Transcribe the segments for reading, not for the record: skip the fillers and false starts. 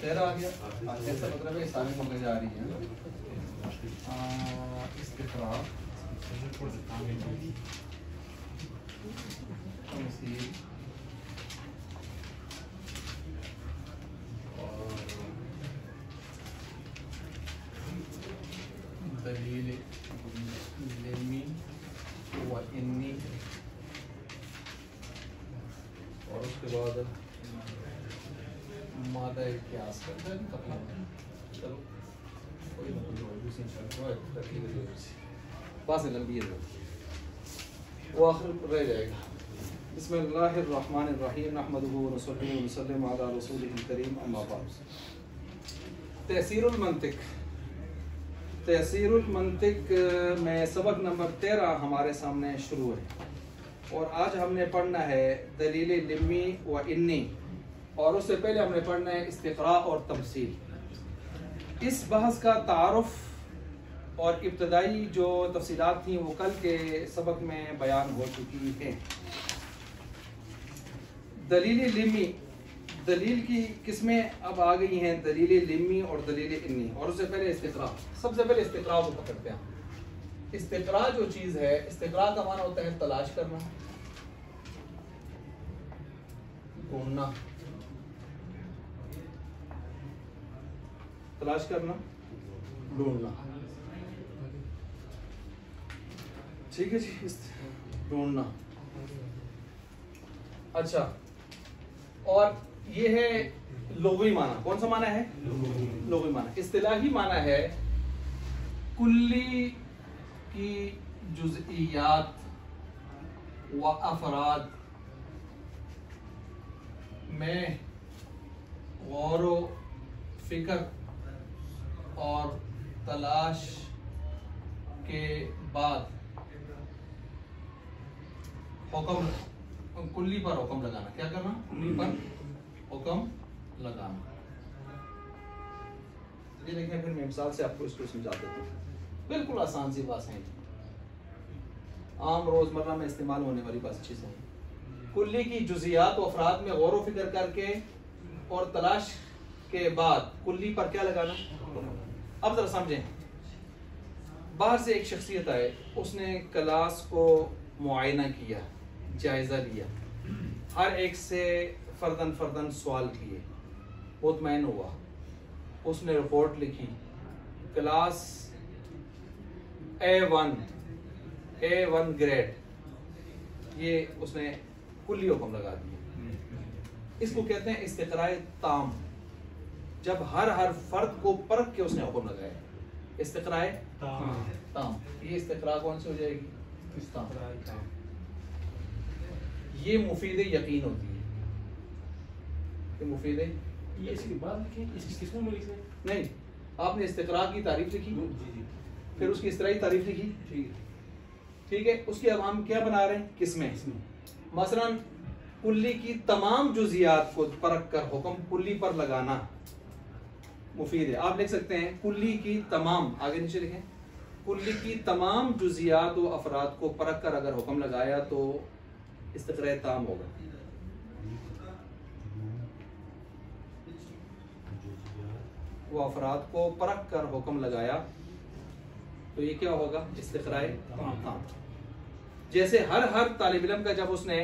तेरह आ गया। ऐसा मतलब है सारी चीजें जा रही हैं। इस्तिक़रा तमसील और दलील लिम्मी व इन्नी और उसके बाद मादा क्यास करते हैं कपड़ा। चलो कोई पास लंबी है वो आखिर रह जाएगा। बिस्मिल्लाहिर्रहमानिर्रहीम नहमदुहु व नसल्ली व नसल्लिमु अला रसूलिहिल करीम अम्मा बाद। तहसीरुल मंतिक में सबक नंबर 13 हमारे सामने शुरू है और आज हमने पढ़ना है दलील लिम्मी व इन्नी और उससे पहले हमने पढ़ना है इस्तिक़रा और तमसील। इस बहस का तारुफ और इब्तदाई जो तफसीलात थी वो कल के सबक में बयान हो चुकी है। दलील लिम्मी, दलील की किस्में अब आ गई हैं, दलील लिम्मी और दलील इन्नी। और उससे पहले इस्तिक़रा, सबसे पहले इस्तिक़रा को पकड़ते हैं। इस्तिक़रा जो चीज़ है, इस्तिक़रा का माना होता है तलाश करना, ढूंढना, तलाश करना, ढूंढना। ठीक है जी, ढूंढना। अच्छा, और ये है लुग़वी माना। कौन सा माना है? लुग़वी माना। इस्तिलाही माना है कुल्ली की जुज़इयात व अफराद में गौर फिक्र और तलाश के बाद हुक्म, कुल्ली पर हुक्म लगाना। क्या करना? कुल्ली पर हुक्म लगाना। ये देखें, फिर मैं मिसाल से आपको इसको समझा देता हूँ। बिल्कुल आसान सी बात है, आम रोजमर्रा में इस्तेमाल होने वाली बात चीज़ है। कुल्ली की जुज़ियात व अफराद में गौर व फिक्र करके और तलाश के बाद कुल्ली पर क्या लगाना। अब जरा समझें, बाहर से एक शख्सियत आए, उसने क्लास को मुआयना किया, जायज़ा लिया, हर एक से फर्दन फर्दन सवाल किए, मुतमईन हुआ, उसने रिपोर्ट लिखी, क्लास A1 ग्रेड, ये उसने कुल्ली हुक्म लगा दिया। इसको कहते हैं इस्तिक़राए ताम, जब हर फर्द को परख के उसने हुक्म लगाया। इस्तिक़राए ताम, ये इस्तिक़रा कौन सी हो जाएगी? ये मुफीद यकीन होती है। ये मुफीद ये इसके बाद इसकी किस्मों में लिखना नहीं, आपने इस्तिक़रा की तारीफ लिखी, फिर उसकी इस्तिक़राई तारीफ लिखी, ठीक है। उसके अब हम क्या बना रहे हैं? किस्में। मसलन कुल्ली की तमाम जुज़ियात को परख कर हुक्म कुल्ली पर लगाना मुफीद है। आप लिख सकते हैं कुल्ली की तमाम, आगे नीचे लिखें, कुल्ली की तमाम जुज़ियात व अफराद को परख कर अगर हुक्म लगाया तो इस्तिक़राए ताम होगा। वो अफराद को परख कर हुक्म लगाया तो ये क्या होगा? इस्तिक़राए ताम। जैसे हर तालिब इल्म का जब उसने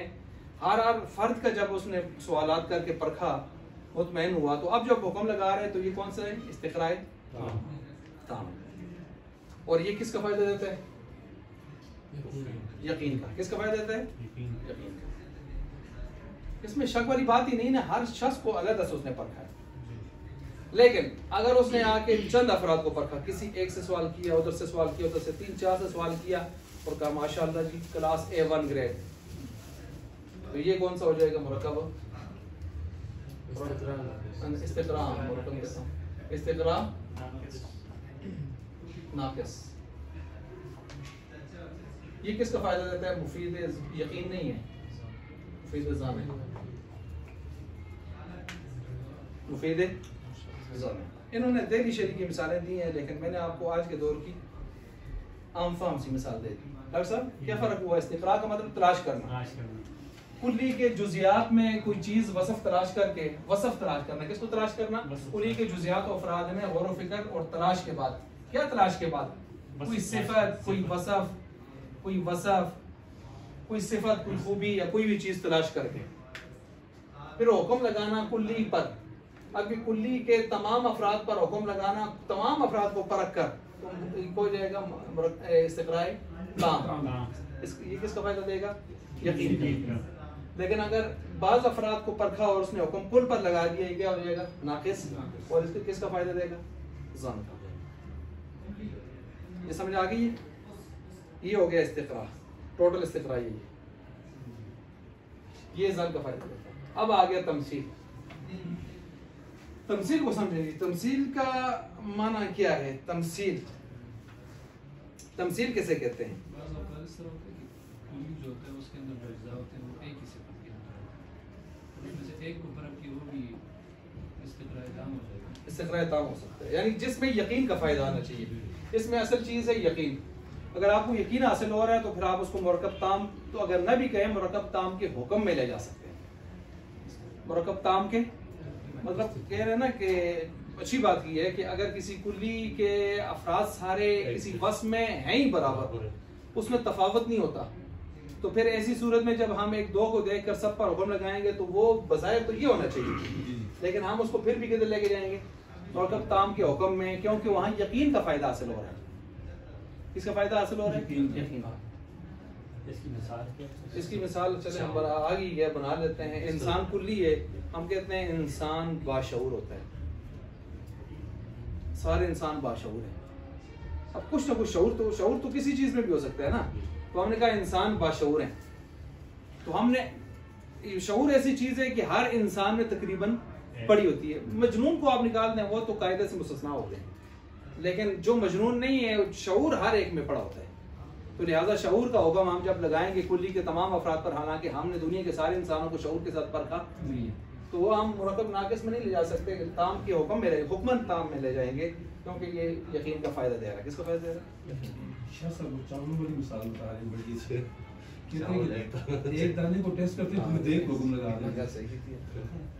हर फर्द का जब उसने सवालात करके परखा, मुतमईन हुआ, तो अब जब हुक्म लगा रहे हैं तो ये कौन सा है? इस्तिक़राए ताम। और ये किसका फायदा देता है? यकीन का। किसका फायदा देता है? यकीन का। इसमें शक वाली बात ही नहीं ना, हर शख्स को अलग से उसने परखा है। लेकिन अगर उसने आके चंद अफराद को परखा, किसी एक से सवाल किया, उधर से सवाल किया, उधर से 3-4 से सवाल किया और कहा माशाअल्लाह जी क्लास A1 ग्रेड, तो ये कौन सा हो जाएगा? मुरक्कब इस्तिक़रा नाक़िस। ये किसका फायदा देता है? मुफीद यकीन नहीं है, मुफीद ज़ान है, मुफीद ज़ान है। इन्होंने देहली शहरी की मिसालें दी हैं, लेकिन मैंने आपको आज के दौर की आम फाम सी मिसाल दे दी। डॉक्टर साहब क्या फ़र्क हुआ? इस्तिक़रा का मतलब तलाश करना। कुल्ली के जुज़ियात में कोई चीज़ वसफ़ तलाश करके, वसफ़ तलाश करना, किसको तलाश करना? कुल्ली के जुज़ियात और अफ़राद में गौर व फ़िक्र और तलाश के बाद, क्या तलाश के बाद? कोई सिफ़त, कोई वसफ़, कोई सिफ़त, कोई खूबी या कोई भी चीज़ तलाश करके फिर हुक्म लगाना कुल्ली पर। अब कुल्ली के तमाम अफराद पर हुक्म लगाना, तमाम अफराद को परख कर तो हो जाएगा इस्तिक़रा ताम। ये किसका फायदा देगा? यकीन। लेकिन अगर बाज़ अफराद को परखा और उसने हुक्म कुल पर लगा दिया, ये क्या हो जाएगा? नाक़िस। और इसको किसका फायदा देगा? ज़न का। ये समझ आ गई? ये हो गया इस्तिक़रा, टोटल इस्तिक़रा ये ज़न का फायदा देगा। अब आ गया तमसील। तमसील को समझेंगे। तमसील का माना क्या है? तमसील किसे कहते हैं? इस्तिक़रा ताम हो सकता है, यानी जिसमें यकीन का फायदा आना चाहिए। इसमें असल चीज़ है यकीन। अगर आपको यकीन हासिल हो रहा है तो फिर आप उसको मुरक्कब ताम, तो अगर न भी कहें मुरक्कब ताम के हुक्म में ले जा सकते हैं। मुरक्कब ताम के मतलब कह रहे हैं ना कि अच्छी बात की है कि अगर किसी कुल्ली के अफराद सारे किसी वस्फ में हैं ही बराबर, उसमें तफावत नहीं होता, तो फिर ऐसी सूरत में जब हम एक दो को देखकर सब पर हुक्म लगाएंगे तो वो बज़ाहिर तो ये होना चाहिए, लेकिन हम उसको फिर भी किधर लेके जाएंगे? मुरक्कब ताम के हुक्म में, क्योंकि वहाँ यकीन का फायदा हासिल हो रहा है। किसका फायदा हासिल हो रहा है? यकीन। इसकी मिसाल चले हम आ गई है, बना लेते हैं। इंसान कुल्ली है, हम कहते हैं इंसान बाशऊर होता है। सारे इंसान बाशऊर हैं। अब कुछ ना कुछ शऊर तो किसी चीज में भी हो सकता है ना। तो हमने कहा इंसान बाशऊर हैं, तो हमने शऊर ऐसी चीज है कि हर इंसान में तकरीबन पड़ी होती है। मजनून को आप निकाल दें, वो तो कायदे से मुस्तस्ना हो गए, लेकिन जो मजनून नहीं है, शऊर हर एक में पड़ा होता है। तो लिहाजा शऊर का हुक्म हम जब लगाएंगे कुल्ली के तमाम अफराद पर, हालांकि हमने दुनिया के सारे इंसानों को शऊर के साथ परखा, तो वो हम मुरक्कब नाक़िस में नहीं ले जा सकते, ताम के हुक्म में, हुक्मन ताम में ले जाएंगे, क्योंकि ये यकीन का फायदा दे रहा है। किसका फायदा दे रहा है? एक दाने को टेस्ट करते हैं, देख हुक्म लगा दें।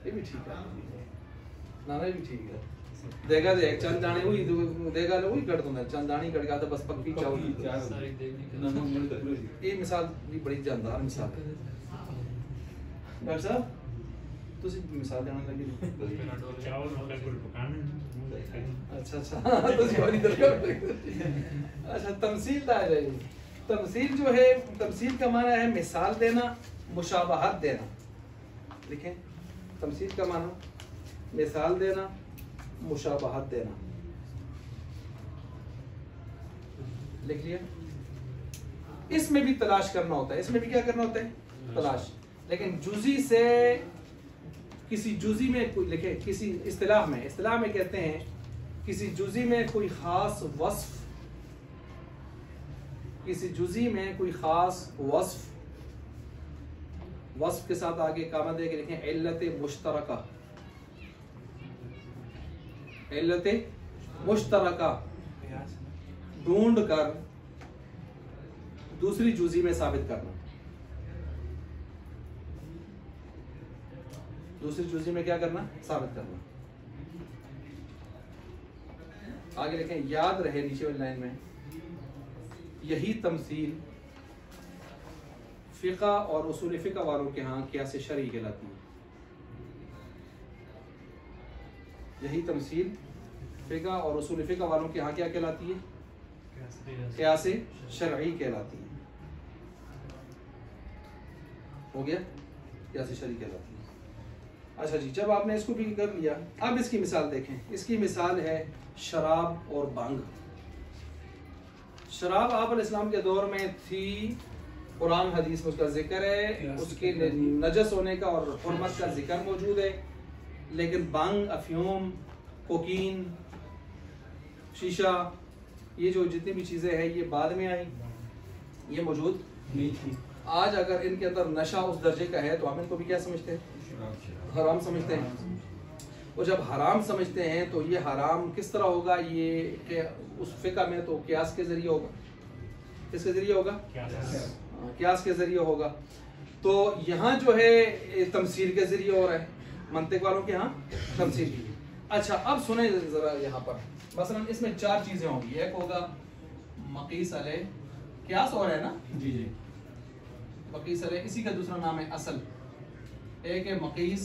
ये भी ठीक है, नाना भी ठीक है। देखा दे चंद दाने हुई देखा लो वही कर दूंगा, चंद दाने कट गया था बस पक्की चावल। ये मिसाल भी बड़ी जानदार मिसाल है। डॉक्टर साहब तुसी मिसाल देना लगे चावल वाला कुल पकाने। अच्छा तुसी वाली दरकार। अच्छा तमसील दा है। तमसील जो है, तमसील का माना है मिसाल देना, मुशाबहत देना। देखें तमसील का माना मिसाल देना, मुशाबहत देना। लिख लिया? इसमें भी तलाश करना होता है। इसमें भी क्या करना होता है? तलाश। लेकिन जुजी से किसी जुजी में कोई लिखे, किसी इस्तिलाह में कहते हैं किसी जुजी में कोई खास वस्फ, किसी जुजी में कोई खास वस्फ, वस्फ के साथ आगे कामा दे के लिखें इल्लत मुश्तरका। इल्लत मुश्तरका ढूंढ कर दूसरी जुजी में साबित करना। दूसरी जुजी में क्या करना? साबित करना। आगे लिखें, याद रहे नीचे वाली लाइन में, यही तमसील फिक़ा और उसूल फिक़ा वालों के यहाँ क़ियास शरई कहलाती है। यही तमसील फिक़ा और उसूल फिक़ा वालों के यहाँ क्या कहलाती है? क़ियास शरई कहलाती है। हो गया? क़ियास शरई कहलाती है। अच्छा जी, जब आपने इसको भी कर लिया, अब इसकी मिसाल देखें। इसकी मिसाल है शराब और भांग। शराब आप अलैहिस्सलाम के दौर में थी, कुरान हदीस में उसका जिक्र है, उसके नजस होने का और हुर्मत का जिक्र मौजूद है। लेकिन भांग, अफ्यूम, कोकीन, शीशा, ये जो जितनी भी चीज़ें हैं ये बाद में आई, ये मौजूद नहीं थी। आज अगर इनके अंदर नशा उस दर्जे का है तो हम इनको भी क्या समझते हैं? हराम समझते हैं। और जब हराम समझते हैं तो ये हराम किस तरह होगा, ये कि उस फिका में तो क्यास के जरिए होगा। किसके जरिए होगा? क्यास के जरिए होगा। तो यहाँ जो है तमसील के जरिए हो रहा है, मंतिक वालों के यहाँ तमसील। अच्छा अब सुने जरा, यहाँ पर मसलन इसमें 4 चीजें होंगी। एक होगा मकीस अलैह, क्यास हो रहा है ना जी जी, मकीस अलैह, इसी का दूसरा नाम है असल। एक है मकीस,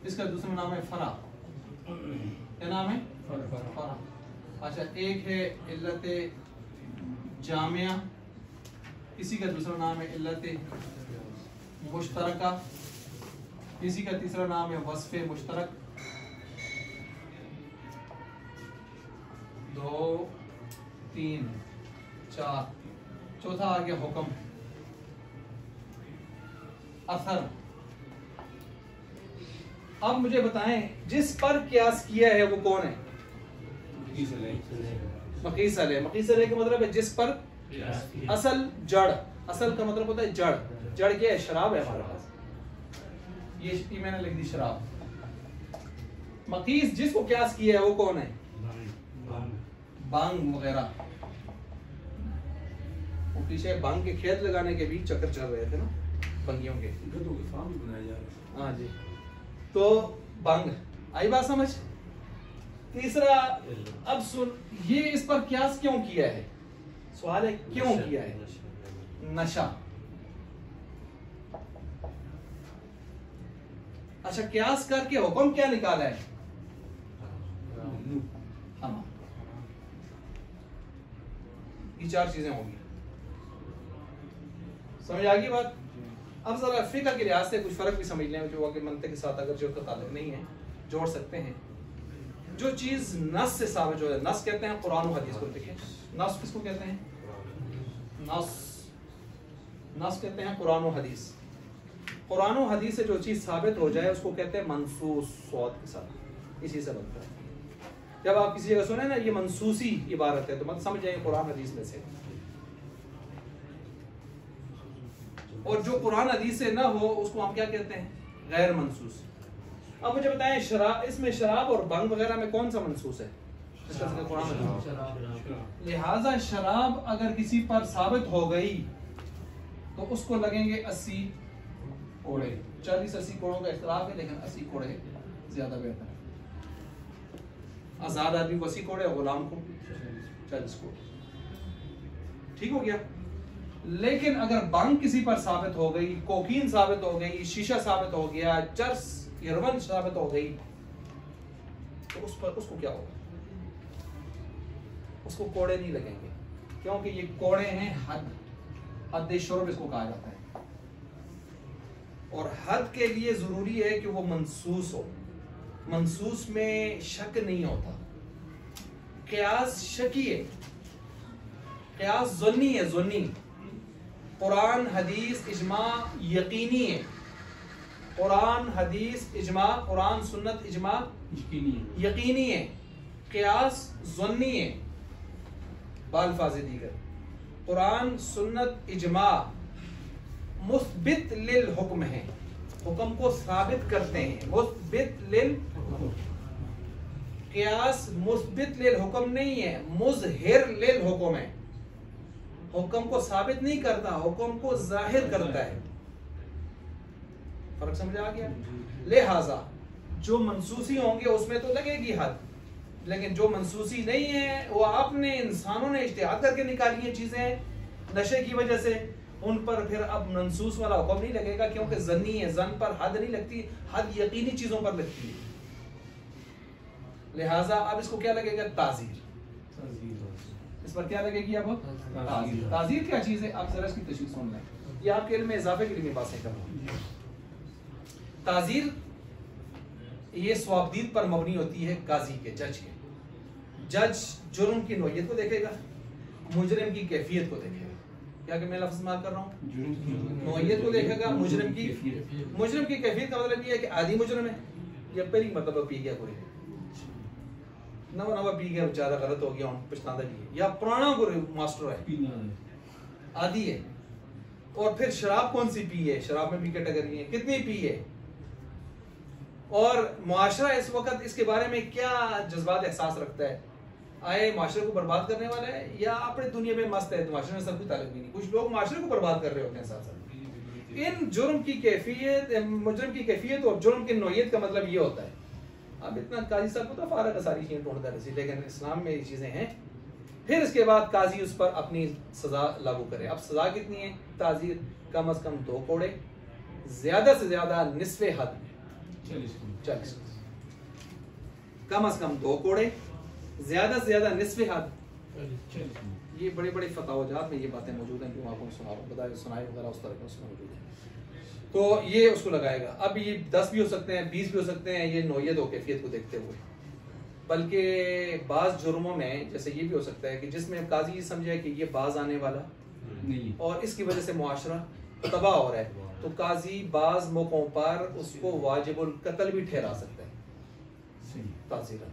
इसका दूसरा नाम है फरा। क्या नाम है? फरा। अच्छा एक है इल्लत जामिया, इसी का दूसरा नाम है इल्लत मुश्तरका, इसी का तीसरा नाम है वस्फ़े मुश्तरक। 2 3 4, चौथा आ गया हुक्म असर। अब मुझे बताएं जिस पर क्यास किया है वो कौन है? मकीस अलैह। मकीस अलैह का मतलब है जिस पर असल जड़, असल का मतलब होता है जड़। जड़ क्या है? शराब है हमारे पास, ये मैंने लिख दी शराब। मकीस जिसको क्यास किया है वो कौन है? बांग वगैरह। वो पीछे बांग के खेत लगाने के भी चक्कर चल रहे थे ना बंगियों के। हाँ जी, तो बांग आई बात समझ। तीसरा, अब सुन, ये इस पर क्यास क्यों किया है? सवाल है क्यों किया है? नशा। अच्छा क्यास करके हुक्म क्या निकाला है? हाँ, ये 4 चीजें होंगी। समझ आ गई बात? अब जरा फिक़्ह के लिहाज से कुछ फर्क भी समझ लें, जो कि मंतिक़ के साथ अगर जो ताल्लुक नहीं है जोड़ सकते हैं। जो चीज नस से साबित हो जाए, नस कहते हैं कुरान और हदीस को। देखिए नस किसको कहते हैं? नस कहते हैं कुरान और हदीस। कुरान और हदीस से जो चीज साबित हो जाए उसको कहते हैं मनसूस, सौद के साथ, इसी से बनता है। जब आप किसी जगह सुने ना ये मनसूसी इबारत है तो मत समझ जाइए कुरान हदीस में से। और जो कुरान हदीस से ना हो उसको हम क्या कहते हैं? गैर मनसूस। अब मुझे बताएं शराब, इसमें शराब और भंग वगैरह में कौन सा मनसूस है? लिहाजा शराब अगर किसी पर साबित हो गई तो उसको लगेंगे 80 कोड़े। 40-80 कोड़ों का इख्तिलाफ है, लेकिन 80 कोड़े ज्यादा बेहतर है। आजाद आदमी को 80 कोड़े, गुलाम को 40 कोड़े। ठीक हो गया। लेकिन अगर भंग किसी पर साबित हो गई, कोकीन साबित हो गई, शीशा साबित हो गया, चर्स हेरोइन साबित हो गई, तो उस पर उसको क्या होगा? उसको कोड़े नहीं लगेंगे, क्योंकि ये कोड़े हैं हद शुर्ब इसको कहा जाता है। और हद के लिए जरूरी है कि वो मनसूस हो। मनसूस में शक नहीं होता। क़ियास शकी है, क़ियास ज़न्नी है, ज़न्नी। कुरान हदीस इजमा यकीनी है। कुरान हदीस इजमा, कुरान सुन्नत इजमा यकीनी है। क़ियास ज़न्नी है। बाल्फाज़ दीगर कुरान सुन्नत इजमा मुस्बित लिल हुक्म है, हुक्म को साबित करते हैं। मुस्बित लिल, क़ियास मुस्बित लिल हुक्म नहीं है, मुज़हिर लिल हुक्म है। हुक्म को साबित नहीं करता, हुक्म को जाहिर करता है। फर्क समझ आ गया? लिहाजा जो मनसूसी होंगे उसमें तो लगेगी हद, लेकिन जो मनसूसी नहीं है वो आपने इंसानों ने इज्तिहाद करके निकाली है चीजें नशे की वजह से, उन पर फिर अब मनसूस वाला हुक्म नहीं लगेगा, क्योंकि ज़न्नी है। ज़न पर हद नहीं लगती, हद यकीनी चीजों पर लगती है। लिहाजा अब इसको क्या लगेगा? ताज़ीर। इस पर क्या लगेगी अब? ताज़ीर। ताज़ीर क्या चीज है? आप जरा इसकी तशरीह सुन लें, ये आपके इल्म में इजाफे के लिए मैं बातें कर रहा हूं। ताज़ीर ये स्वाबदीद पर मबनी होती है, काजी के, जज के। जज जुर्म की नौयत को देखेगा, मुजरिम की कैफियत को देखेगा। क्या कि मैं लफ्ज़ इस्तेमाल कर रहा हूँ? नौयत को देखेगा, मुजरिम की कैफियत का मतलब ये है कि आदि मुजरिम है या पहली मतलब पी गया कोई नवा पी गया, बेचारा गलत हो गया, पछताता भी है, या पुराना कोई मास्टर है, आदि है। और फिर शराब कौन सी पी है? शराब में भी कैटेगरी है, कितनी पी है? और मुआशरा इस वक्त इसके बारे में क्या जज्बात एहसास रखता है? आए मुआशरे को बर्बाद करने वाला है या अपने दुनिया में मस्त है? मुआशरे में सब कुछ ताल्लुक भी नहीं। कुछ लोग मुआशरे को बर्बाद कर रहे होते हैं साथ साथ। इन जुर्म की कैफियत, मुजरिम की कैफियत और जुर्म की नौयत का मतलब ये होता है। अब इतना काजी साहब को तो फारा का सारी चीज़ें ढूंढता है, लेकिन इस्लाम में ये चीज़ें हैं। फिर इसके बाद काजी उस पर अपनी सजा लागू करे। अब सजा कितनी है? ताज़ीर कम अज कम 2 कोड़े, ज्यादा से ज्यादा निस्फे हद 40, कम अज कम 2 कोड़े, ज्यादा से ज्यादा निस्फे हद 40। ये बड़े बड़े फतावजात में ये बातें मौजूद हैं, क्यों आपको सुनाए वगैरह उस तरह के उसमें मौजूद है। तो ये उसको लगाएगा। अब ये 10 भी हो सकते हैं, 20 भी हो सकते हैं, ये नौयत और कैफियत को देखते हुए। बल्कि बाज़ जुर्मों में जैसे ये भी हो सकता है कि जिसमें काजी समझे कि ये बाज आने वाला नहीं और इसकी वजह से मुआशरा तबाह हो रहा है, तो काजी बाज़ मौकों पर उसको वाजिबुल कत्ल भी ठहरा सकता है ताज़ीरन,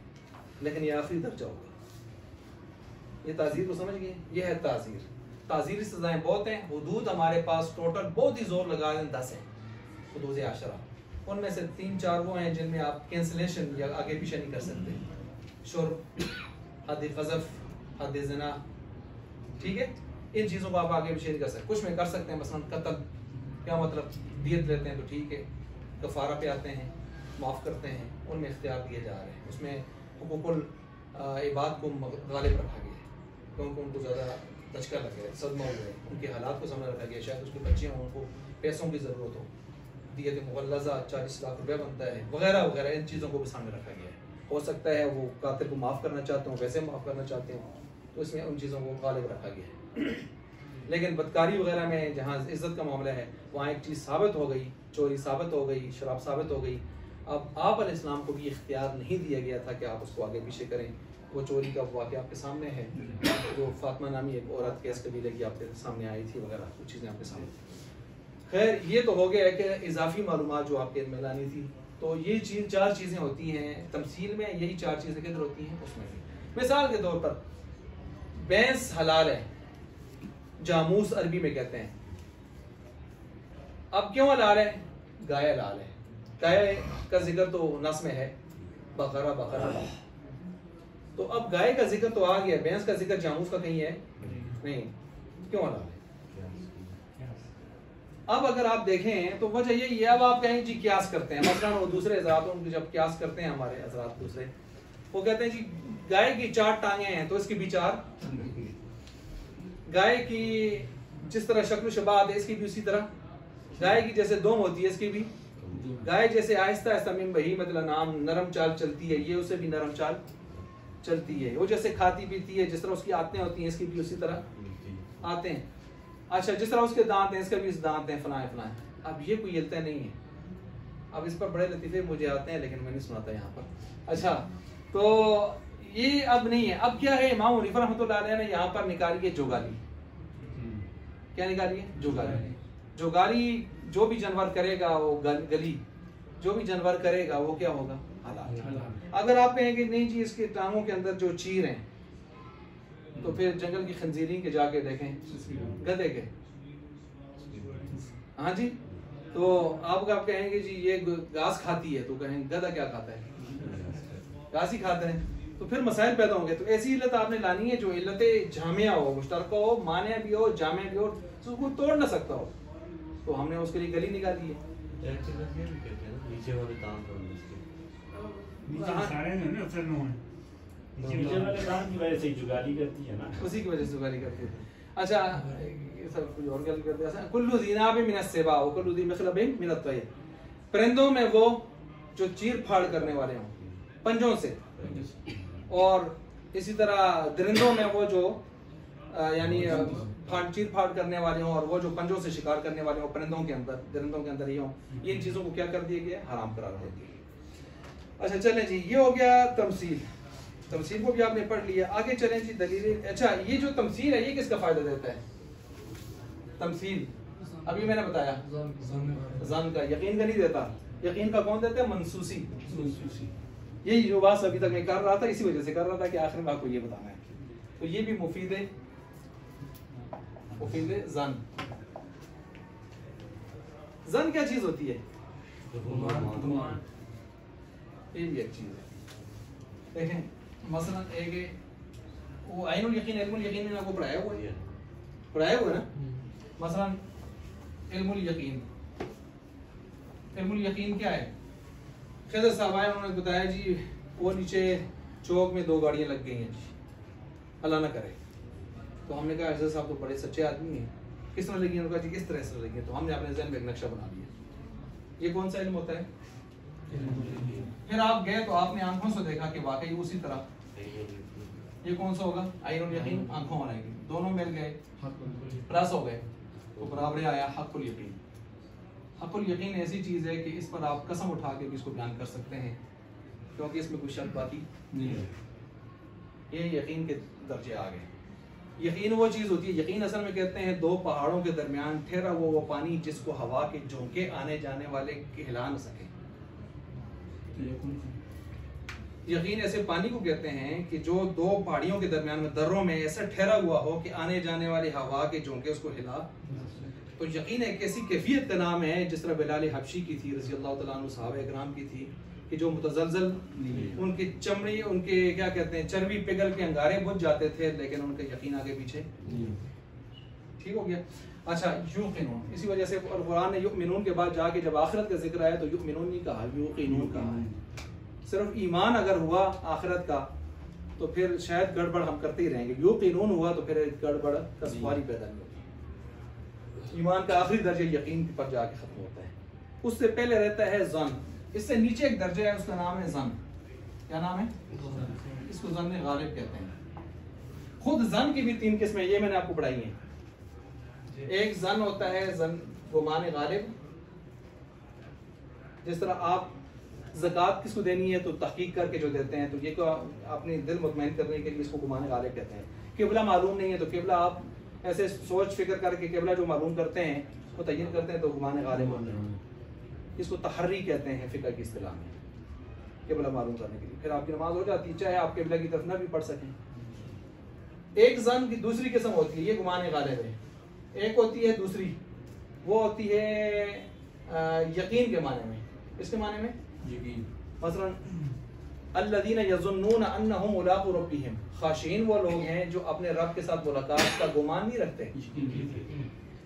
लेकिन ये आखिरी दर्जा होगा। ये ताज़ीर को समझ गए? ये है ताज़ीर। ताज़ीरी सजाएं बहुत हैं। हुदूद हमारे पास टोटल बहुत ही जोर लगा 10 हैं हुदूद आशरा। उनमें से 3-4 वो हैं जिनमें आप कैंसिलेशन या आगे पीछे नहीं कर सकते। शुर्ब, हद क़ज़फ़, हद ज़िना, ठीक है, इन चीज़ों को आप आगे पीछे नहीं कर सकते। कुछ में कर सकते हैं, मसलन कत्ल, क्या मतलब दियत लेते हैं तो ठीक है, कफ़ारा पे आते हैं, माफ़ करते हैं, उनमें इख्तियार दिए जा रहे हैं। उसमें हुकूकुल इबाद को गालिब रखा गया है, क्योंकि उनको ज़्यादा दचका लगे, सदमा हो गए, उनके हालात को सामने रखा गया। शायद उसके बच्चे हों, उनको पैसों की ज़रूरत हो, दियत मुग़ल्लज़ा 40 लाख रुपये बनता है, वगैरह वगैरह, इन चीज़ों को भी सामने रखा गया है। हो सकता है वो कातिल को माफ़ करना चाहते हो, वैसे माफ़ करना चाहते हो, तो इसमें उन चीज़ों को गालिब रखा गया है। लेकिन बदकारी वगैरह में जहाँ इज़्ज़त का मामला है, वहाँ एक चीज़ साबित हो गई, चोरी साबित हो गई, शराब साबित हो गई। अब आप अलैहिस्सलाम को भी इख्तियार नहीं दिया गया था कि आप उसको आगे पीछे करें। वो चोरी का वाक़या आपके सामने है, जो फातिमा नामी एक औरत के इस कबीले की आपके सामने आई थी वगैरह, वो चीज़ें आपके सामने। खैर, ये तो हो गया है कि इजाफी मालूमात जो आपके में लानी थी। तो ये 4 चीज़ें होती हैं तमसील में, यही 4 चीज़ें किधर होती हैं उसमें भी। मिसाल के तौर पर भैंस हलाल है, जामूस अरबी में कहते हैं। अब क्यों हलाल है? गाय हलाल है। गाय का जिक्र तो नस में है, बकरा बकरा। तो अब गाय का जिक्र तो आ गया, भैंस का जिक्र जामूस का कहीं है नहीं, क्यों हलाल है? अब अगर आप देखें तो वजह यही है। अब आप कहें जी क्यास करते हैं, मसलन वो दूसरे हजरातों की जब क्यास करते हैं, हमारे हजरात दूसरे, वो कहते हैं जी गाय की 4 टांगे हैं तो इसकी भी 4, गाय की जिस तरह शक्ल शबात है इसकी भी उसी तरह, गाय की जैसे दुम होती है इसकी भी, गाय जैसे आहिस्ता आहिस्ता मिन बही मतलब नाम नरम चाल चलती है, ये उसे भी नरम चाल चलती है। वो जैसे खाती पीती है, जिस तरह उसकी आंतें होती हैं इसकी भी उसी तरह आते हैं। अच्छा, जिस तरह उसके दांत हैं इसके भी दांत हैं, फलाए फलाए। अब ये कोई हिलता नहीं है। अब इस पर बड़े लतीफ़े मुझे आते हैं, लेकिन मैं नहीं सुनाता यहाँ पर। अच्छा, तो ये अब नहीं है। अब क्या है, इमाम हनीफा रहमतुल्लाह अलैह ने यहाँ पर निकाली है जोगाली। क्या निकाली है? जोगाली। जोगाली जो भी जानवर करेगा वो गली, जो भी जानवर करेगा वो क्या होगा? हलाल। अगर आप कहें कि नहीं जी इसके टांगों के अंदर जो चीर हैं, तो फिर जंगल की खंजीरी के जाके देखें, गधे के, हाँ जी, तो आप कहेंगे जी ये घास खाती है, तो कहेंगे गधा क्या खाता है? घास ही खाते हैं। तो फिर मसाइल पैदा होंगे। तो ऐसी इल्लत आपने लानी है जो इल्लत जामिया हो, मुश्तरका हो, माने भी हो, जामे भी हो, तो कोई तोड़ ना सकता हो। तो हमने उसके लिए गली निकाली है। नीचे वाले दांत की वजह से जुगाली करती है ना, उसी की वजह से जुगाली करती है। अच्छा, ये सब कुछ और गल करते हैं। कुल्लू ज़िनाब मिन अस्सिबा व कुल्लू ज़ी मखलब मिन अत्तय्र, परिंदों में वो जो चीर फाड़ करने वाले हों पंजों से, और इसी तरह दरिंदों में वो जो यानी चीर फाड़ करने वाले हों, और वो जो पंजों से शिकार करने वाले हों परिंदों के अंदर, दरिंदों के अंदर ही हों, इन चीज़ों को क्या कर दिया गया? हराम करार दे दिया। अच्छा चलें जी, ये हो गया तमसील। तमसील को भी आपने पढ़ लिया। आगे चलें जी दलील। अच्छा, ये जो तमसील है ये किसका फायदा देता है? तमसील अभी मैंने बताया ज़न का, यकीन का नहीं देता। यकीन का कौन देता है? मनसूसी। यही जो बात अभी तक मैं कर रहा था, इसी वजह से कर रहा था कि आखिर में आपको ये बताना है। तो ये भी मुफीद है, मुफीद है ज़न। ज़न क्या चीज होती है? ये भी एक चीज़ है। देखें मसलन एक वो आइनुल यकीन इल्मुल यकीन में आपको पढ़ाया हुआ है ना। मसलन इल्मुल यकीन क्या है? खिज़र साहब आए, उन्होंने बताया जी वो नीचे चौक में 2 गाड़ियाँ लग गई हैं जी, अल्लाह ना करे। तो हमने कहा खिज़र साहब तो बड़े सच्चे आदमी हैं, किस तरह लगी? उन्होंने कहा जी इस तरह से लगी है। तो हमने अपने ज़हन में एक नक्शा बना लिया। ये कौन सा इल्म होता है? फिर आप गए तो आपने आंखों से देखा कि वाकई उसी तरह। ये कौन सा होगा? आइनुल यकीन, आंखों वाला यकीन, दोनों मिल गए प्लस हो गए तो बराबर आया हक़ुल यकीन। हक़ुल यकीन ऐसी चीज़ है कि इस पर आप कसम उठा के भी इसको बयान कर सकते हैं, क्योंकि इसमें कोई शक बाकी नहीं है। ये यकीन के दर्जे आ गए। यकीन वो चीज़ होती है, यकीन असल में कहते हैं 2 पहाड़ों के दरमियान ठहरा वो पानी जिसको हवा के झोंके आने जाने वाले हिला न सके। यकीन ऐसे पानी को कहते हैं कि जो 2 पहाड़ियों के दरमियान में दर्रों में ऐसा ठहरा हुआ हो कि आने जाने वाली हवा के झोंके उसको हिला। तो यकीन एक ऐसी कैफियत का नाम है जिस तरह बिलाल हबशी की थी रज़ी अल्लाह तआला अन्हु, सहाबा इकराम की थी, कि जो मुतज़लज़ल उनकी चमड़ी, उनके क्या कहते हैं, चर्बी पिघल के अंगारे बुझ जाते थे, लेकिन उनका यकीन आगे पीछे ठीक हो गया। अच्छा, युक़िनून, इसी वजह से कुरान ने युमिनून के बाद जाके जब आखिरत का जिक्र आया तो युमिनून नहीं कहा, युक़िनून कहा। सिर्फ ईमान अगर हुआ आखिरत का तो फिर शायद गड़बड़ हम करते ही रहेंगे। युक़िनून हुआ तो फिर गड़बड़ का सवाल ही पैदा नहीं होती। ईमान का आखिरी दर्जा यकीन पर जाके खत्म होता है, उससे पहले रहता है ज़न, इससे नीचे एक दर्जा है, उसका नाम है ज़न। क्या नाम है? इसको ज़न गालिब कहते हैं। खुद ज़न की भी 3 किस्में, ये मैंने आपको पढ़ाई हैं। एक ज़न होता है ज़न गुमान गालिब, जिस तरह आप ज़कात किसको देनी है तो तहकीक करके जो देते हैं, तो ये को अपने दिल मुतमईन करने के लिए इसको गुमान गालिब कहते हैं। किबला मालूम नहीं है तो किबला आप ऐसे सोच फिक्र करके किबला जो मालूम करते हैं वो तय्यन करते हैं तो गुमान गालिब होते हैं। इसको तहर्री कहते हैं फ़िक़ह की इस्तिलाह में, किबला मालूम करने के लिए। फिर आपकी नमाज हो जाती है चाहे आप किबला की तरफ ना भी पढ़ सकें। एक ज़न की दूसरी किस्म होती है, ये गुमान गालिब है। एक होती है दूसरी, वो होती है यकीन के माने में। इसके माने में यकीन, मसलन अल्लज़ीना यज़ुन्नून अन्नहुम मुलाक़ू रब्बिहिम, ख़ाशिईन वो लोग हैं जो अपने रब के साथ मुलाकात का गुमान नहीं रखते।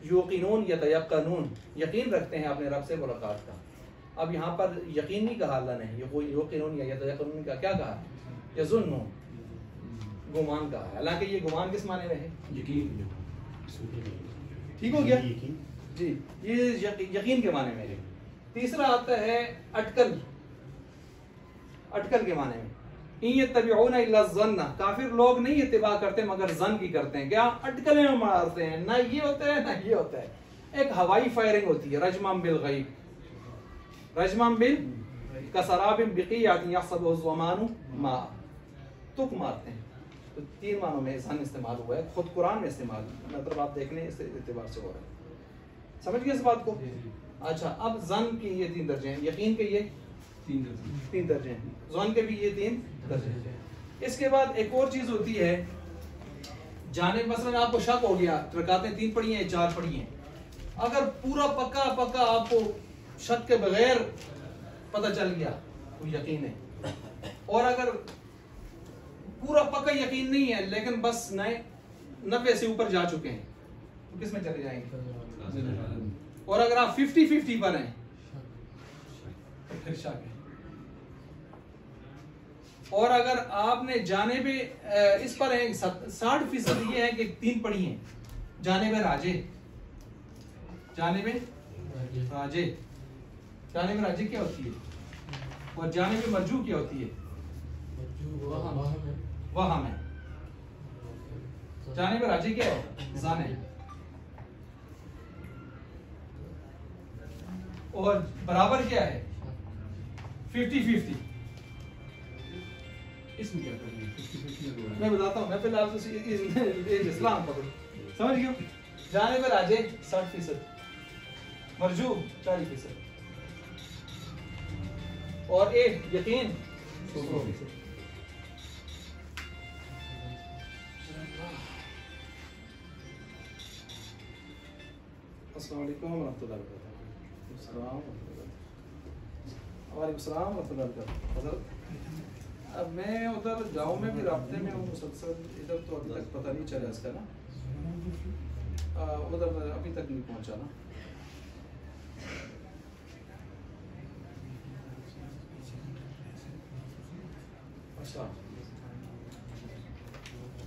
युक़िनून यतयक़्क़नून, यकीन रखते हैं अपने रब से मुलाकात का। अब यहाँ पर यकीन नहीं कहा अल्लाह ने, युक़िनून या यतयक़्क़नून का क्या कहा? यज़ुन्नून, गुमान कहा है। हालांकि ये गुमान किस माने में है? यकीन। ठीक हो गया जी, ये यकीन के माने में है। तीसरा आता है अटकल, अटकल के माने में। इन यत्तबिऊना इल्ला ज़न्न, काफिर लोग नहीं इत्तिबा करते मगर जन की करते हैं। क्या? अटकलें मारते हैं, ना ये होता है ना ये होता है। एक हवाई फायरिंग होती है, रजमम बिल गैब, रजमम बिल कसराबिन बिक़ियातिन यहसबुहु ज़मानु मा, तुक मारते हैं। तो 3 मानों में ज़न इस्तेमाल हुआ है, खुद कुरान में इस्तेमाल, मतलब आप देख लें इस एतबार से हो रहा है। समझ गए इस बात को? अच्छा, अब ज़न के ये 3 दर्जे हैं, यकीन के ये 3 दर्जे हैं, ज़न के भी ये 3 दर्जे हैं। इसके बाद एक और चीज़ होती है, जाने मसलन आपको शक हो गया, रकातें 3 पढ़ी हैं 4 पढ़ी हैं, अगर पूरा पक्का पक्का आपको शक के बगैर पता चल गया तो यकीन है, और अगर पूरा पक्का यकीन नहीं है लेकिन बस 90 से ऊपर जा चुके हैं तो किस में चले जाएंगे? और अगर आप 50-50 पर हैं तो फिर शक है। और अगर आपने जाने पे इस पर है 60% ये है कि 3 पढ़ी हैं, जाने में राजे, जाने में राजे, जाने में राजे क्या होती है, और जाने में मरजू क्या होती है? वहम है। जाने में राजे क्या है? ज़न है। और बराबर क्या है? 50-50। इसमें क्या करना है? 50-50 मैं बताता हूँ, मैं पहले आपसे इस्लाम पकड़ो, समझ गए? जाने में राजे 60%, मरजू 40%, और एक यकीन 100%। अस्सलाम वालेकुम व रहमतुल्लाहि व बरकातहू। वालेकुम सलाम हज़रत। अब मैं उधर गांव में भी राब्ते में हूँ मुसलसल, इधर तो अभी तक पता नहीं चला इसका ना, उधर अभी तक नहीं पहुँचा ना। अच्छा,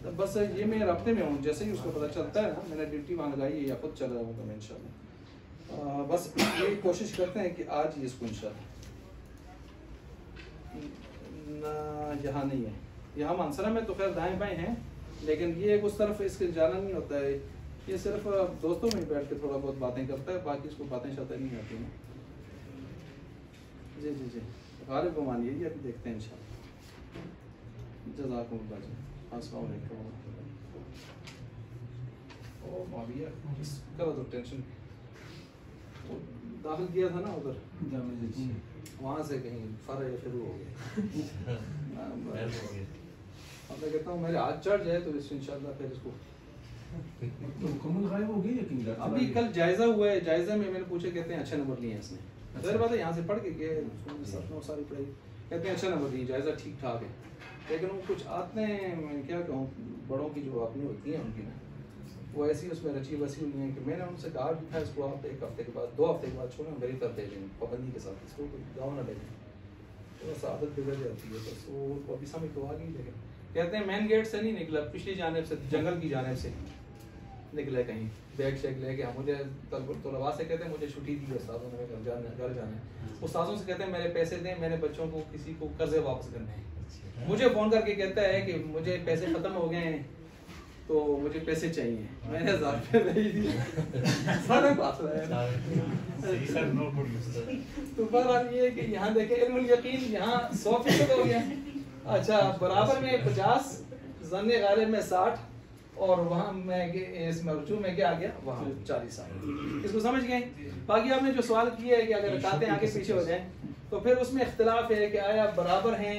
तो बस ये मैं राब्ते में हूँ, जैसे ही उसको पता चलता है ना, मैंने ड्यूटी वहाँ लगाई है या खुद चला जाऊँगा मैं इंशाल्लाह। बस ये कोशिश करते हैं कि आज ही इसको इंशाल्लाह ना, यहाँ नहीं है, यहाँ मानसरा में तो खैर दाएं बाएं हैं, लेकिन ये उस तरफ इसके जाना नहीं होता है, ये सिर्फ दोस्तों में बैठ के थोड़ा बहुत बातें करता है, बाकी इसको बातें शातें नहीं आती हैं। जी जी जी, गालिब को मानिए, ये अभी देखते हैं इंशाल्लाह। जज़ाकुमुल्लाह जी, अस्सलाम वालेकुम। ओ माविया, इसका तो टेंशन दाखिल किया था ना उधर, वहाँ से कहीं फर्क शुरू हो गया। अब मैं कहता हूँ मेरे हाथ चढ़ जाए तो इसको इंशाल्लाह फिर इसको तो मुकम्मल गायब हो गई लेकिन अभी कल जायजा हुआ है, जायजा में मैंने पूछा, कहते हैं अच्छे नंबर लिए हैं इसने। ज़ाहिर बात है यहाँ से पढ़ के गए, सारी पढ़ाई, कहते हैं अच्छा नंबर लिए, जायजा ठीक ठाक है, लेकिन वो कुछ आते हैं, मैं क्या कहूँ, बड़ों की जो अपनी होती हैं उनकी ना, वो ऐसी उसमें रची बसी हुई हैं कि मैंने उनसे कहा भी था इसको आप 1 हफ्ते के बाद 2 हफ्ते के बाद छोड़ें, मेरी तरफ दे दें पाबंदी के साथ, इसको गाँव ना भेजें, तो बस आदत बिगड़ जाती है। बस वो अभी समझ तो आ गई, लेकिन कहते हैं मेन गेट से नहीं निकला, पिछली जानिब से, जंगल की जानिब से निकले, कहीं बैग शेग लेके। हम मुझे तलबा से कहते हैं मुझे छुट्टी दी उस्तादों ने, घर जाना है। उस्तादों से कहते हैं मेरे पैसे दें, मैंने बच्चों को किसी को कर्जे वापस करने हैं। मुझे फ़ोन करके कहता है कि मुझे पैसे ख़त्म हो गए हैं तो मुझे पैसे चाहिए, मैंने 1000 रुपये भेज दिए। सारा बात है तो बहरहाल ये है कि यहाँ देखें इल्मुल यकीन यहाँ 100% हो गया। अच्छा, बराबर में 50, ज़न्ने गालिब में 60, और वहाँ मैं इसमें रुजू में क्या आ गया, वहाँ 40 आ गया। इसको समझ गए? बाकी आपने जो सवाल किया है कि अगर रकातें आगे पीछे हो जाएं तो फिर उसमें इख्तिलाफ है कि आया बराबर हैं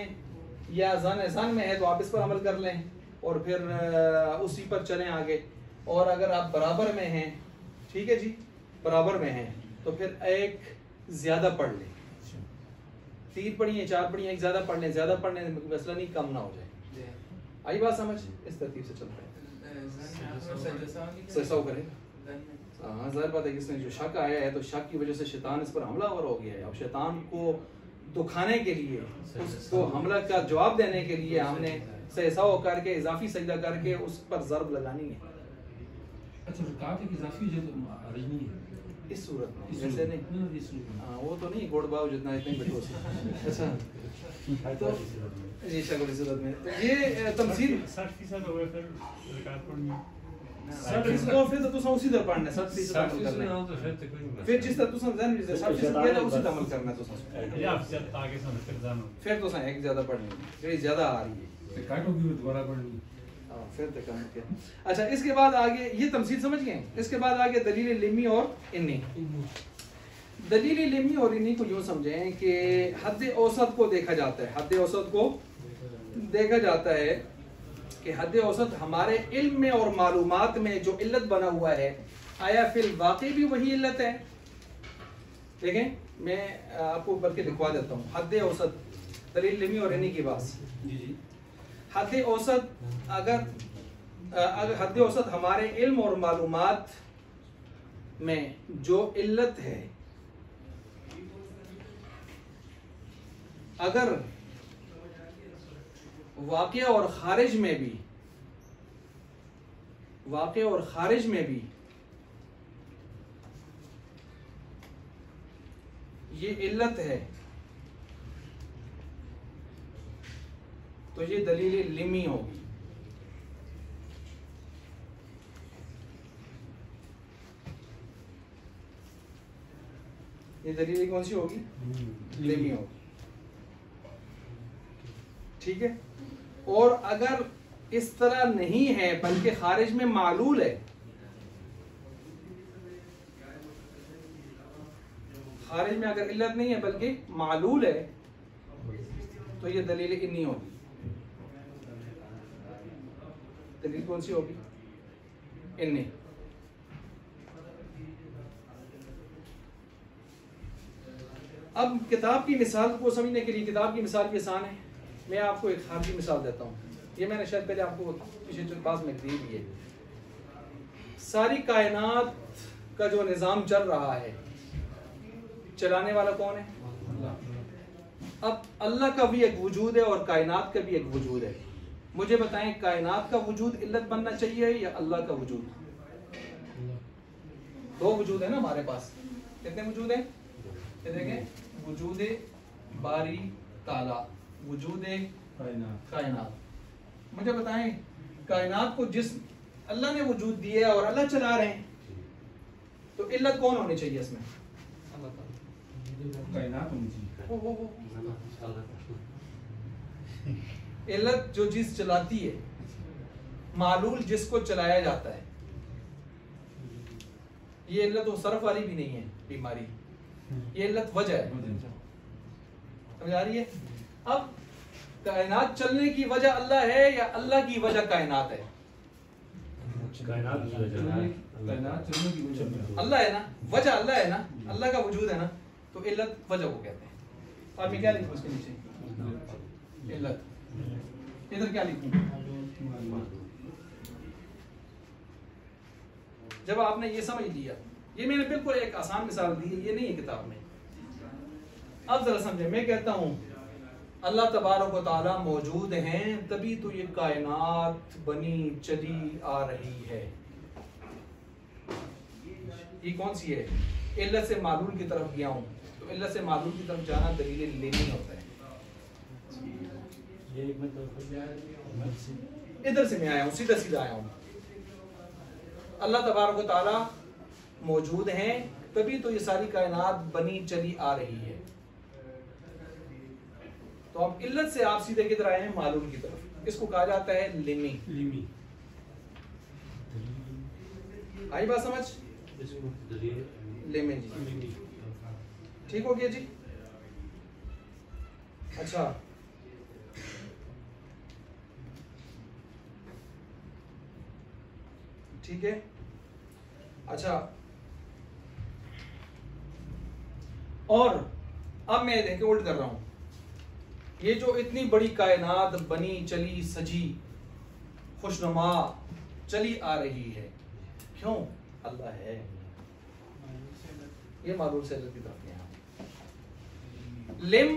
या ज़न में है, तो आप इस पर अमल कर लें और फिर उसी पर चलें आगे। और अगर आप बराबर में हैं, ठीक है जी, बराबर में हैं, तो फिर एक ज़्यादा पढ़ लें, 3 पढ़िए 4 पढ़िए, एक ज़्यादा पढ़ लें, ज़्यादा पढ़ने मसला नहीं, कम ना हो जाए। आई बात समझ? इस तरतीब से चलते हैं। सजदा करेगा, हाँ ज़ाहिर बात है कि इसने जो शक आया है तो शक की वजह से शैतान इस पर हमलावर हो गया है। अब शैतान को दुखाने के लिए, उसको हमला का जवाब देने के लिए हमने सहसा करके इजाफी सजदा करके उस पर ज़रब लगानी है। अच्छा, रकात एक इजाफी जो अर्ज नहीं है इस सूरत में, जैसे नहीं, हाँ वो तो नहीं, गोड़ बाव जितना इतने बैठो। अच्छा तो जी शक्ल सूरत में तो ये तमसील 60% हो गए, फिर रिकॉर्ड पढ़नी 60% तो उसी तरह पढ़ना है, 60% अमल करना है। फिर जिस तरह तुम जहन में 60% किया था उसी तरह अमल करना है। तो या आगे से फिर जानो, फिर तो एक ज़्यादा पढ़नी है, जो ज्यादा आ रही है तो काट होगी दोबारा पढ़नी। हाँ फिर तो कम किया। अच्छा, इसके बाद आगे ये तमसील समझ गए। इसके बाद आगे दलील लिमी और इन्नी। दलील लिमी और इन्नी को यूँ समझें कि हद औसत को देखा जाता है, हद औसत को देखा जाता है कि हद औसत हमारे इल्म में और मालूमात में जो इल्लत बना हुआ है, आया फिल वाकई भी वही इल्लत है। देखें मैं आपको बल्कि लिखवा देता हूँ हद औसत, दलील लिमी और इन्नी की बात। हद औसत अगर हद औसत हमारे इल्म और मालूमात में जो इल्लत है, अगर वाक़या और खारिज में भी, वाक़या और खारिज में भी ये इल्लत है, तो ये दलील लिमी होगी। ये दलील कौन सी होगी? लिमी होगी, ठीक है। और अगर इस तरह नहीं है बल्कि खारिज में मालूल है, खारिज में अगर इल्लत नहीं है बल्कि मालूल है, तो ये दलील इन्नी होगी। दलील कौन सी होगी? इन्नी। अब किताब की मिसाल को समझने के लिए किताब की मिसाल भी आसान है। मैं आपको एक खारजी मिसाल देता हूँ, ये मैंने शायद पहले आपको पिछले पास में दी भी है। सारी कायनात का जो निज़ाम चल रहा है, चलाने वाला कौन है? अब अल्लाह का भी एक वजूद है और कायनात का भी एक वजूद है। मुझे बताएं, कायनात का वजूद इल्लत बनना चाहिए या अल्लाह का वजूद? दो वजूद है ना हमारे पास। कितने वजूद हैं? ये देखें, वजूद बारी ताला, वजूद कायनात। मुझे बताएं, कायनात को जिस अल्लाह ने वजूद दिया है और अल्लाह चला रहे हैं, तो इल्लत कौन होनी चाहिए इसमें? कायनात होनी चाहिए। इल्लत जो चीज चलाती है, मालूल जिसको चलाया जाता है, ये इल्लत वो सरफ वाली भी नहीं है बीमारी, ये इल्लत वजह है। समझ आ रही है? अब कायनात चलने की वजह अल्लाह है या अल्लाह की वजह कायनात है? कायनात की वजह, कायनात चलने की वजह अल्लाह है ना, वजह अल्लाह है ना, अल्लाह का वजूद है ना, तो इल्लत वजह को कहते हैं। और मैं क्या लिखूं उसके नीचे? इल्लत। इधर क्या लिखूं? जब आपने ये समझ लिया, ये मैंने बिल्कुल एक आसान मिसाल दी है, ये नहीं है किताब में। अब जरा समझे, मैं कहता हूं अल्लाह तबारक व तआला मौजूद हैं, तभी तो ये कायनात बनी चली आ रही है। ये कौन सी है? इल्लत से मालूल की तरफ गया हूं, तो इल्लत से मालूल की तरफ जाना दलील लेनी होता है। इधर से मैं आया हूं, सीधा सीधा आया हूं। अल्लाह तबारक व तआला मौजूद हैं, तभी तो ये सारी कायनात बनी चली आ रही है। तो अब इल्लत से आप सीधे किधर आए हैं? मालूम की तरफ। इसको कहा जाता है लिमी। आई बात समझ? लिमी जी, ठीक हो गया जी। अच्छा, ठीक है। अच्छा, और अब मैं देखें उल्ट कर रहा हूं। ये जो इतनी बड़ी कायनात बनी चली सजी खुशनुमा चली आ रही है, क्यों? अल्लाह है। ये मालूम से इल्लत की तरफ यहाँ लिम,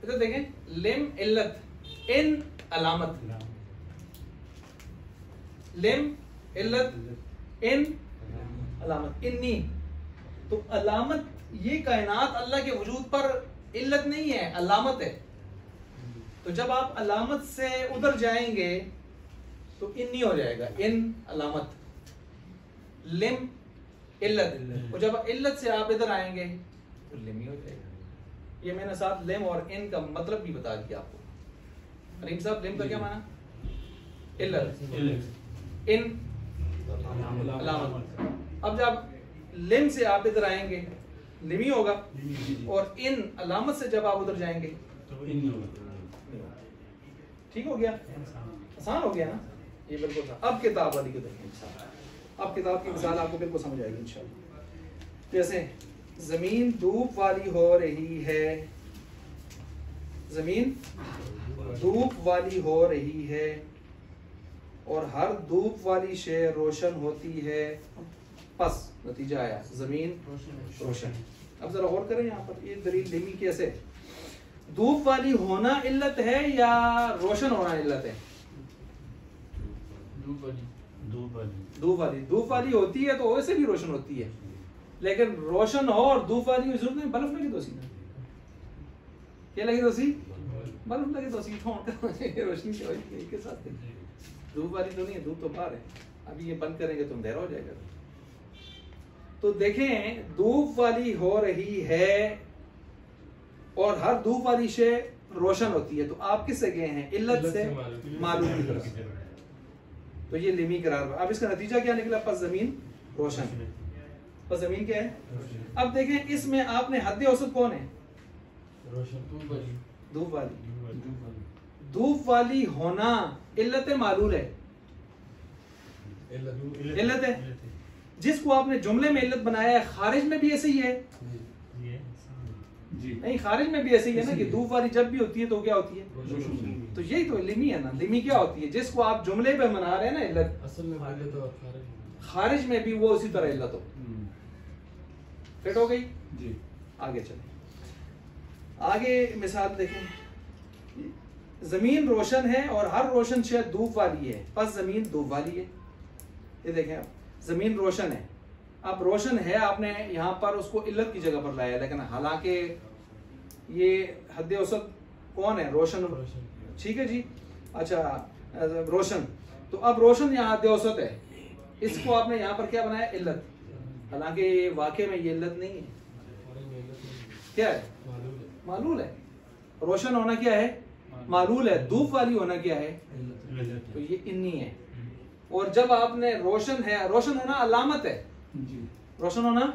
इधर देखें, लिम इल्लत, इन अलामत, लिम इल्लत, इन अलामत, इन्नी। तो अलामत, ये कायनात अल्लाह के वजूद पर इल्लत नहीं है, अलामत है। तो जब आप अलामत से उधर जाएंगे तो इन्नी हो जाएगा, इन अलामत, लिम इल्लत। और जब इल्लत से आप इधर आएंगे तो लिमी हो जाएगा। ये मैंने साथ लिम और इन का मतलब भी बता दिया आपको। अलीम साहब, लिम का क्या माना? इल्लत, इन अलामत। अब जब लिम से आप इधर आएंगे लिमी होगा, और इन अलामत से जब आप उधर जाएंगे तो इन होगा। ठीक हो गया? आसान हो गया ना? ये बिल्कुल था। अब किताब वाली को देखें मिसाल। अब किताब की मिसाल आपको बिल्कुल समझ आएगी इंशाल्लाह। जैसे जमीन धूप वाली हो रही है, जमीन धूप वाली हो रही है, और हर धूप वाली शे रोशन होती है, बस नतीजा आया जमीन रोशन। अब जरा गौर करें यहाँ पर, ये दलील लिमी कैसे? धूप वाली होना इल्लत है या रोशन होना इल्लत है? धूप वाली। धूप वाली होती है तो वैसे भी रोशन होती है, लेकिन रोशन हो और धूप वाली की जरूरत नहीं। बल्ब लगे तो सीधा, क्या लगे तो सी? बल्ब लगे तो सी, रोशनी के साथ। धूप वाली तो नहीं है, धूप तो बाहर है। अभी ये बंद करेंगे तो अंधेरा हो जाएगा। तो देखें, धूप वाली हो रही है और हर धूप वाली शे रोशन होती है, तो आप किससे गए हैं? इल्लत से मालूम की तरफ। तो ये लिमी करार। अब इसका नतीजा क्या निकला? पस जमीन रोशन, पस जमीन क्या है? अब देखें, इसमें आपने हद औसत कौन है? धूप वाली। धूप वाली होना इल्लत मालूल है, इल्लत है। जिसको आपने जुमले में इल्लत बनाया है, खारिज में भी ऐसे ही है। जी। नहीं, खारिज में भी ऐसे ही है ना कि धूप वाली जब भी होती है तो क्या होती है? तो यही तो लिमी है ना। लिमी क्या होती है? जिसको आप जुमले पे मना रहे हैं ना इल्लत, असल में भागे तो खारिज में भी वो उसी तरह इल्लत हो। फिट हो गई जी। आगे चले। आगे मिसाल देखें, जमीन रोशन है और हर रोशन शय धूप वाली है, बस जमीन धूप वाली है। ये देखें आप, जमीन रोशन है। अब रोशन है आपने यहाँ पर उसको इल्लत की जगह पर लाया, लेकिन हालांकि ये हद औसत कौन है? रोशन, ठीक है जी। अच्छा, रोशन, तो अब रोशन यहाँ हद औसत है, इसको आपने यहाँ पर क्या बनाया? इल्लत। हालांकि वाकई में ये इल्लत नहीं है, क्या है? मालूल है। रोशन होना क्या है? मालूल है। धूप वाली होना क्या है? तो ये इन्नी है। और जब आपने रोशन है, रोशन होना अलामत है, रोशन होना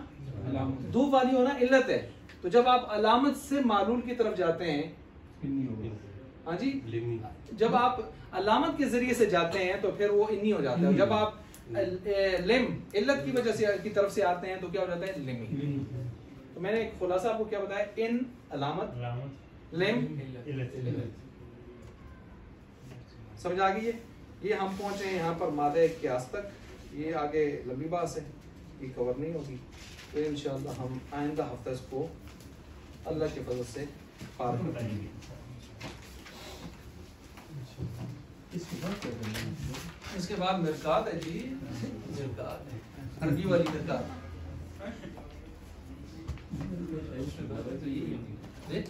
धूप वाली होना इल्लत है। तो जब आप अलामत से मालूल की तरफ जाते हैं, हाँ जी, जब आप अलामत के जरिए से जाते हैं तो फिर वो इन्नी हो जाता है। जब आप लिम इल्लत की वजह से की तरफ से आते हैं तो क्या हो जाता है? लिमी। तो मैंने एक खुलासा आपको क्या बताया? इन अलामत, लिम इल्लत। समझ आ गई है? ये हम पहुंचे हैं यहाँ पर मादे क्यास तक। ये आगे लंबी बात है, ये कवर नहीं होगी। तो इंशाअल्लाह हम आइंदा हफ्ता इसको अल्लाह के फजल से पार करेंगे। इसके बाद मिरकात है जी, मिरकात है, अरबी वाली मिरकात। तो ये